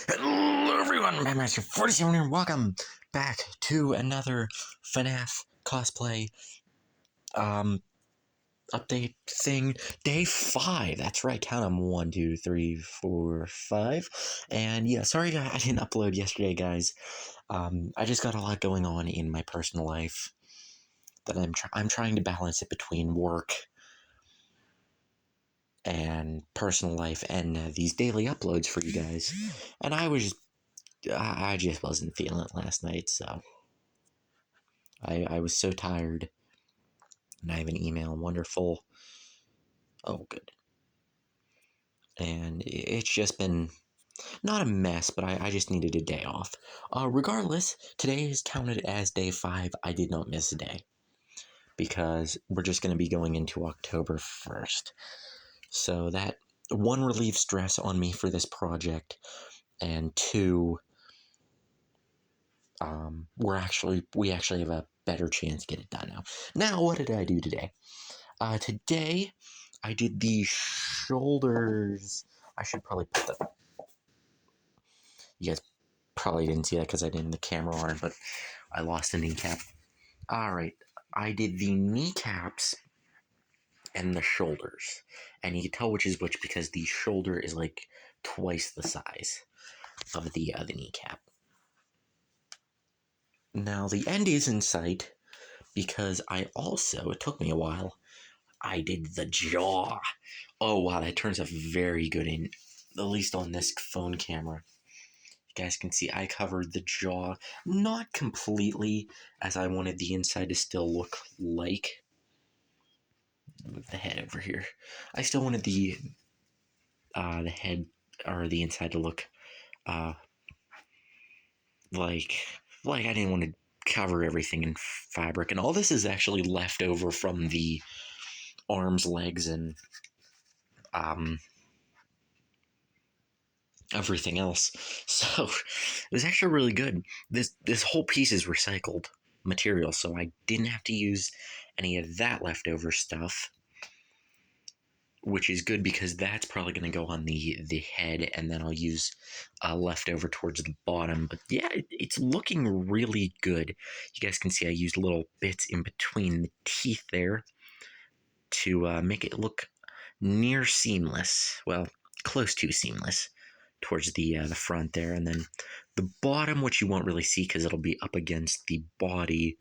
Hello everyone, Master 47 here, welcome back to another Fnaf cosplay, update thing, day 5, that's right, count them, 1, 2, 3, 4, 5, and yeah, sorry I didn't upload yesterday, guys. I just got a lot going on in my personal life, that I'm trying to balance it between work and personal life, and these daily uploads for you guys, and I just wasn't feeling it last night, so I was so tired. And I have an email, wonderful. Oh, good. And it's just been not a mess, but I just needed a day off. Regardless, today is counted as day 5. I did not miss a day because we're just going to be going into October 1st. So that, 1, relieves stress on me for this project, and 2, we actually have a better chance to get it done now. Now, what did I do today? Today, I did the shoulders. I should probably put the... You guys probably didn't see that because I didn't the camera on, but I lost a kneecap. Alright, I did the kneecaps and the shoulders. And you can tell which is which because the shoulder is like twice the size of the kneecap. Now, the end is in sight because it took me a while, I did the jaw. Oh wow, that turns out very good at least on this phone camera. You guys can see I covered the jaw, not completely, as I wanted the inside to still look like. Move the head over here. I still wanted the head or the inside to look uh, like I didn't want to cover everything in fabric, and all this is actually left over from the arms, legs, and everything else. So it was actually really good. This whole piece is recycled material, so I didn't have to use any of that leftover stuff, which is good because that's probably going to go on the head, and then I'll use leftover towards the bottom. But yeah, it's looking really good. You guys can see I used little bits in between the teeth there to make it look near seamless. Well, close to seamless towards the front there, and then the bottom, which you won't really see because it'll be up against the body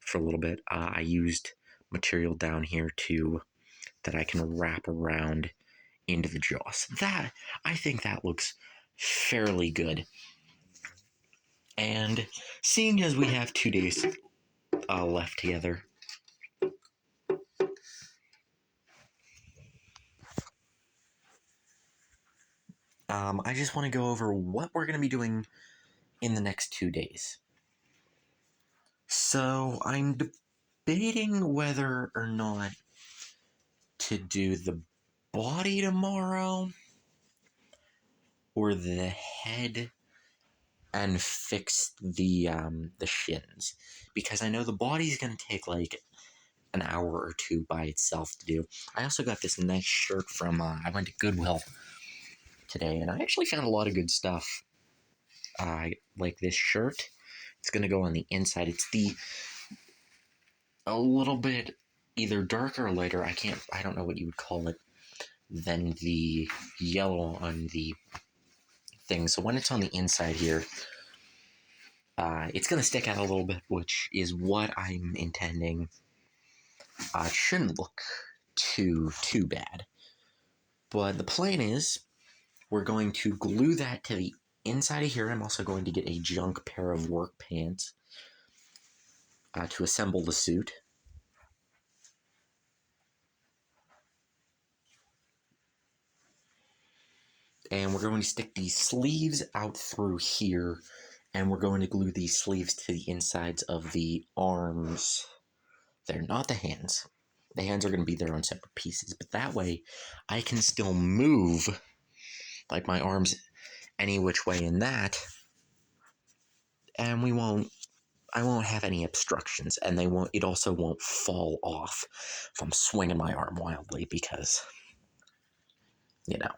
for a little bit. I used material down here that I can wrap around into the jaw. So that, I think that looks fairly good. And seeing as we have 2 days left together, I just want to go over what we're going to be doing in the next 2 days. So I'm debating whether or not to do the body tomorrow or the head and fix the shins, because I know the body's gonna take like an hour or 2 by itself to do. I also got this nice shirt from I went to Goodwill today, and I actually found a lot of good stuff. Like this shirt. It's gonna go on the inside. It's a little bit either darker or lighter. I don't know what you would call it, than the yellow on the thing. So when it's on the inside here, it's going to stick out a little bit, which is what I'm intending. It shouldn't look too bad. But the plan is, we're going to glue that to the inside of here. I'm also going to get a junk pair of work pants to assemble the suit. And we're going to stick these sleeves out through here, and we're going to glue these sleeves to the insides of the arms. They're not the hands. The hands are going to be their own separate pieces, but that way I can still move like my arms any which way in that, and I won't have any obstructions, and it also won't fall off if I'm swinging my arm wildly, because, you know.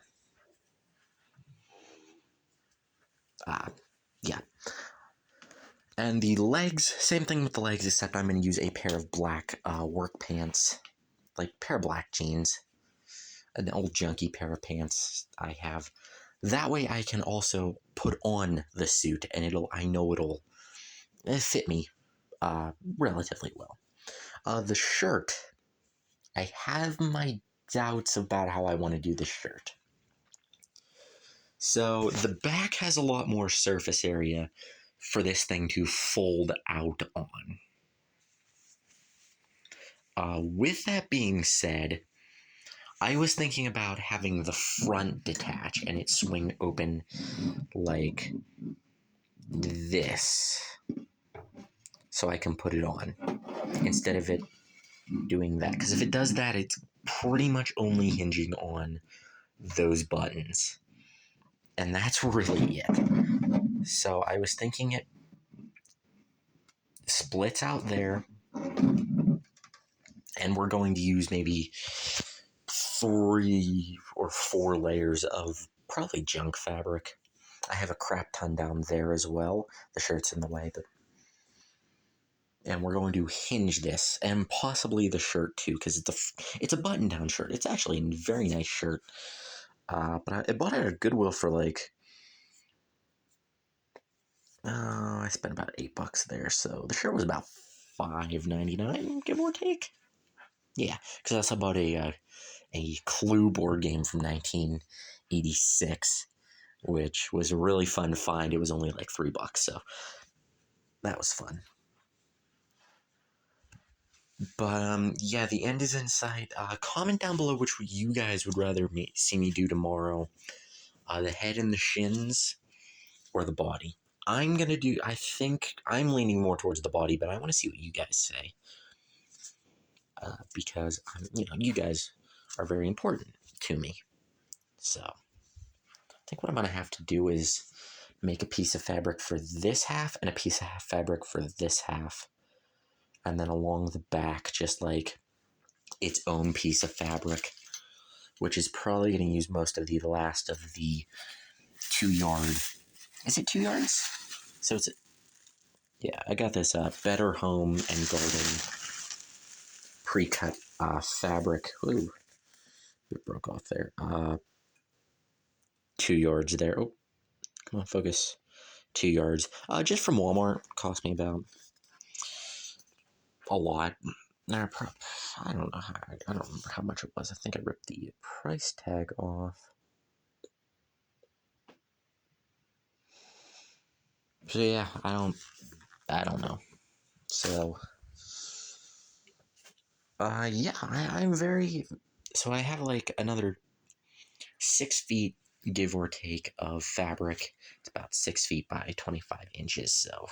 Yeah. And the legs, same thing with the legs, except I'm going to use a pair of black work pants, like pair of black jeans, an old junky pair of pants I have. That way I can also put on the suit, and I know it'll fit me relatively well. The shirt, I have my doubts about how I want to do the shirt. So the back has a lot more surface area for this thing to fold out on. With that being said, I was thinking about having the front detach and it swing open like this, so I can put it on instead of it doing that. Because if it does that, it's pretty much only hinging on those buttons, and that's really it. So I was thinking it splits out there, and we're going to use maybe 3 or 4 layers of probably junk fabric. I have a crap ton down there as well. The shirt's in the way, but and we're going to hinge this and possibly the shirt too, because it's a button down shirt. It's actually a very nice shirt. But I bought it at Goodwill for like I spent about $8 there, so the shirt was about $5.99, give or take. Yeah, because I bought a Clue board game from 1986, which was really fun to find. It was only like $3, so that was fun. But yeah, the end is in sight. Comment down below which you guys would rather see me do tomorrow: the head and the shins, or the body. I think I'm leaning more towards the body, but I want to see what you guys say. Because, you guys are very important to me. So, I think what I'm going to have to do is make a piece of fabric for this half and a piece of fabric for this half. And then along the back, just like its own piece of fabric, which is probably going to use most of the last of the 2-yard. Is it 2 yards? So it's, yeah, I got this Better Home and Garden pre-cut fabric. Ooh, it broke off there. 2 yards there. Oh, come on, focus. 2 yards. Just from Walmart. Cost me about a lot. I don't know. I don't remember how much it was. I think I ripped the price tag off. So yeah, I don't know. So yeah, I'm very. So I have like another 6 feet, give or take, of fabric. It's about 6 feet by 25 inches. So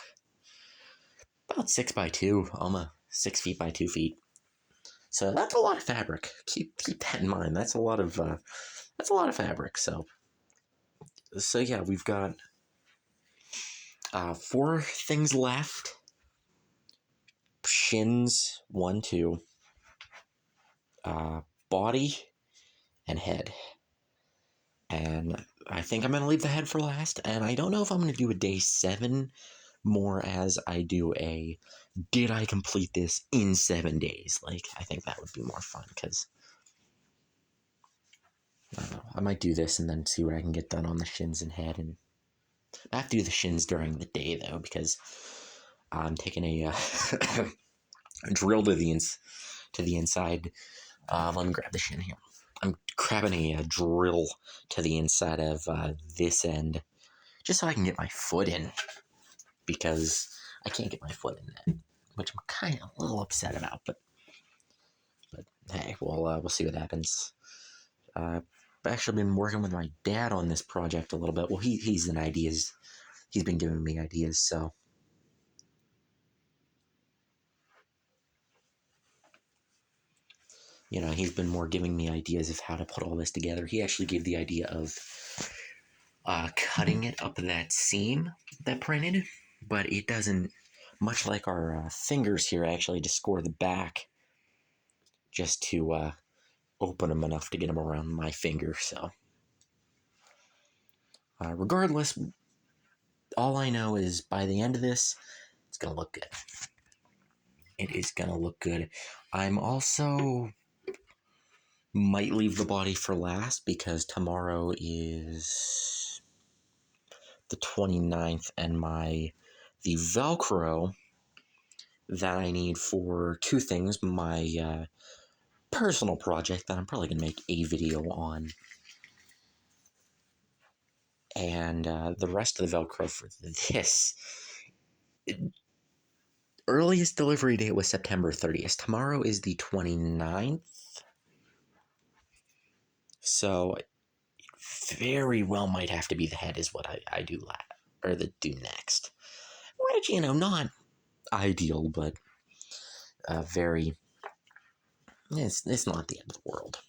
about 6 by 2, almost 6 feet by 2 feet. So that's a lot of fabric. Keep that in mind. That's a lot of fabric. So yeah, we've got 4 things left. Shins, 1, 2. Body and head. And I think I'm gonna leave the head for last. And I don't know if I'm gonna do a day 7 more as I do a did I complete this in 7 days? Like, I think that would be more fun, because I don't know, I might do this and then see what I can get done on the shins and head. And I have to do the shins during the day though, because I'm taking a drill to the inside. Let me grab the shin here. I'm grabbing a drill to the inside of this end, just so I can get my foot in, because I can't get my foot in that, which I'm kind of a little upset about. But hey, we'll see what happens. I've actually been working with my dad on this project a little bit. Well, he's in ideas. He's been giving me ideas, so. He's been more giving me ideas of how to put all this together. He actually gave the idea of cutting it up that seam that printed, but it doesn't, much like our fingers here, actually just score the back just to open them enough to get them around my finger. So regardless, all I know is by the end of this, it's going to look good. It is going to look good. I'm also might leave the body for last because tomorrow is the 29th, and the Velcro that I need for two things, my personal project that I'm probably going to make a video on, and the rest of the Velcro for this. Earliest delivery date was September 30th. Tomorrow is the 29th. So very well might have to be the head is what I do or do next. Which, not ideal, but very, it's not the end of the world.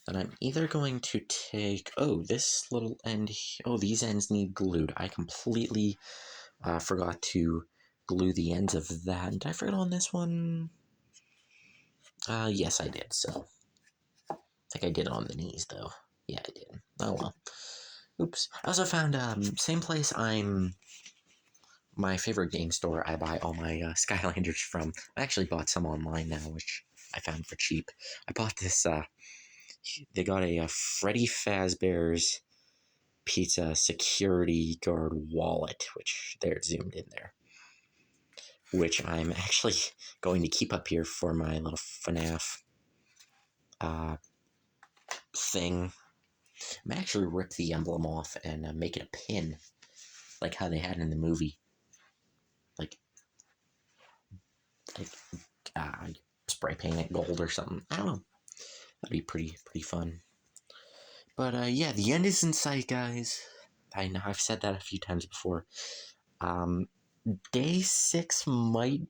And I'm either going to take, this little end, these ends need glued. I completely forgot to glue the ends of that. Did I forget on this one? Yes, I did, so. I think I did it on the knees, though. Yeah, I did. Oh, well. Oops. I also found, same place my favorite game store I buy all my Skylanders from. I actually bought some online now, which I found for cheap. I bought this, they got a Freddy Fazbear's Pizza security guard wallet, which they're zoomed in there, which I'm actually going to keep up here for my little FNAF thing. I'm actually rip the emblem off and make it a pin, like how they had in the movie. Like uh, spray paint it gold or something. I don't know. That'd be pretty fun. But yeah, the end is in sight, guys. I know I've said that a few times before. Day 6 might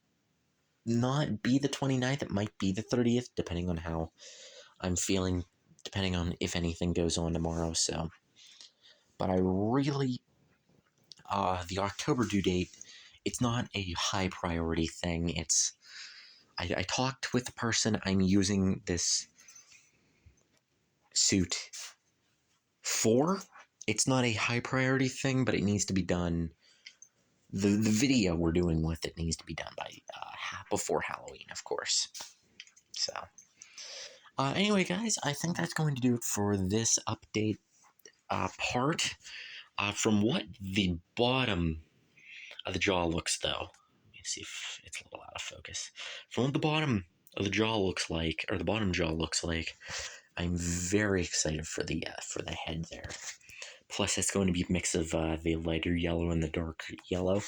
not be the 29th. It might be the 30th, depending on how I'm feeling, depending on if anything goes on tomorrow. So, but I really, the October due date, it's not a high priority thing. I talked with the person I'm using this suit for. It's not a high priority thing, but it needs to be done. The video we're doing with it needs to be done by before Halloween, of course. So, anyway, guys, I think that's going to do it for this update part. From what the bottom of the jaw looks, though, let me see if it's a little out of focus. From what the bottom of the jaw looks like, or the bottom jaw looks like, I'm very excited for the head there. Plus, it's going to be a mix of the lighter yellow and the dark yellow.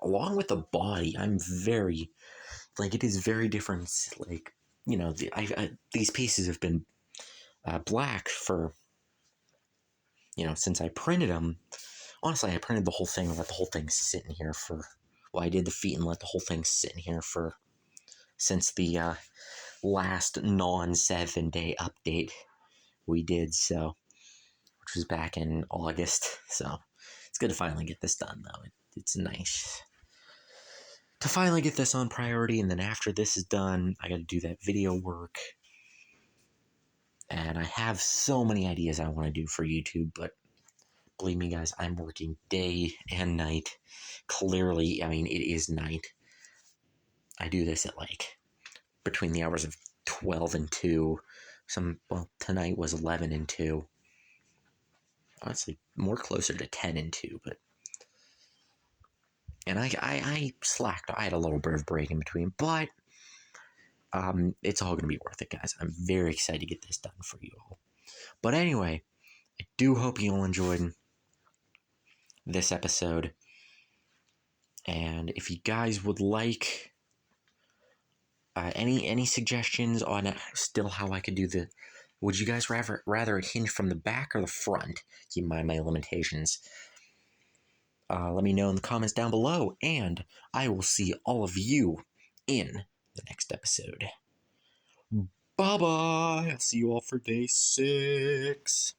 Along with the body, I'm very, it is very different. Like, these pieces have been black for, since I printed them. Honestly, I printed the whole thing and let the whole thing sit in here I did the feet and let the whole thing sit in here since the last non-7-day update we did, so, which was back in August, so it's good to finally get this done, though. It's nice to finally get this on priority, and then after this is done, I gotta do that video work, and I have so many ideas I want to do for YouTube, but believe me, guys, I'm working day and night. Clearly, I mean, it is night. I do this at, between the hours of 12 and 2. Tonight was 11 and 2. Honestly, more closer to 10 and 2, but... And I slacked. I had a little bit of break in between, but it's all going to be worth it, guys. I'm very excited to get this done for you all. But anyway, I do hope you all enjoyed this episode. And if you guys would like any suggestions on still how I could do would you guys rather it hinge from the back or the front? Keep in mind my limitations. Let me know in the comments down below, and I will see all of you in the next episode. Bye-bye. I'll see you all for day 6.